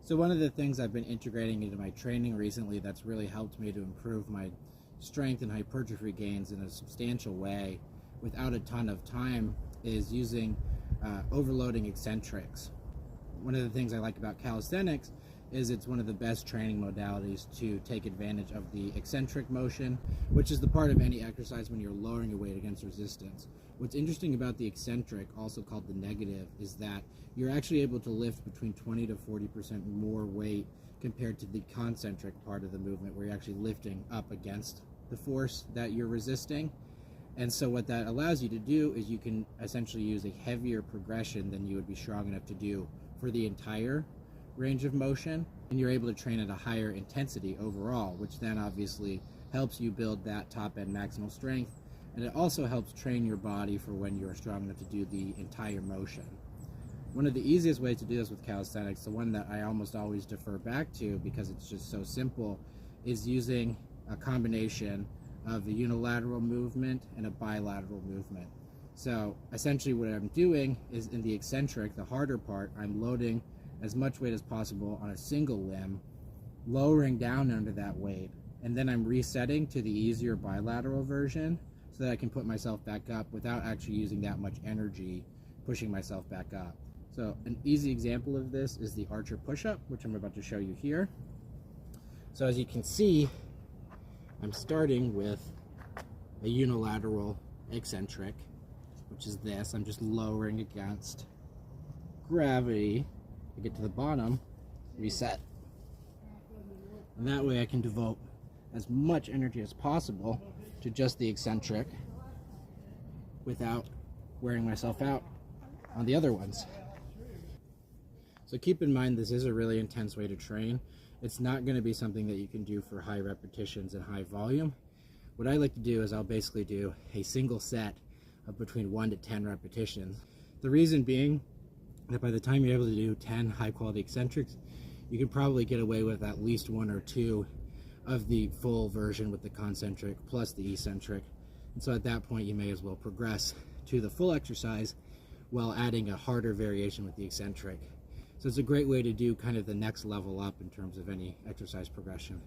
So one of the things I've been integrating into my training recently that's really helped me to improve my strength and hypertrophy gains in a substantial way without a ton of time is using overloading eccentrics. One of the things I like about calisthenics is it's one of the best training modalities to take advantage of the eccentric motion, which is the part of any exercise when you're lowering your weight against resistance. What's interesting about the eccentric, also called the negative, is that you're actually able to lift between 20 to 40% more weight compared to the concentric part of the movement, where you're actually lifting up against the force that you're resisting. And so what that allows you to do is you can essentially use a heavier progression than you would be strong enough to do for the entire range of motion, and you're able to train at a higher intensity overall, which then obviously helps you build that top end maximal strength, and it also helps train your body for when you're strong enough to do the entire motion. One of the easiest ways to do this with calisthenics, the one that I almost always defer back to because it's just so simple, is using a combination of a unilateral movement and a bilateral movement. So essentially what I'm doing is, in the eccentric, the harder part, I'm loading as much weight as possible on a single limb, lowering down under that weight, and then I'm resetting to the easier bilateral version so that I can put myself back up without actually using that much energy pushing myself back up. So an easy example of this is the archer push-up, which I'm about to show you here. So as you can see, I'm starting with a unilateral eccentric, which is this. I'm just lowering against gravity to get to the bottom, reset. And that way I can devote as much energy as possible to just the eccentric without wearing myself out on the other ones. So keep in mind, this is a really intense way to train. It's not going to be something that you can do for high repetitions and high volume. What I like to do is I'll basically do a single set of between 1 to 10 repetitions. The reason being that by the time you're able to do 10 high quality eccentrics, you can probably get away with at least 1 or 2 of the full version with the concentric plus the eccentric. And so at that point you may as well progress to the full exercise while adding a harder variation with the eccentric. So it's a great way to do kind of the next level up in terms of any exercise progression.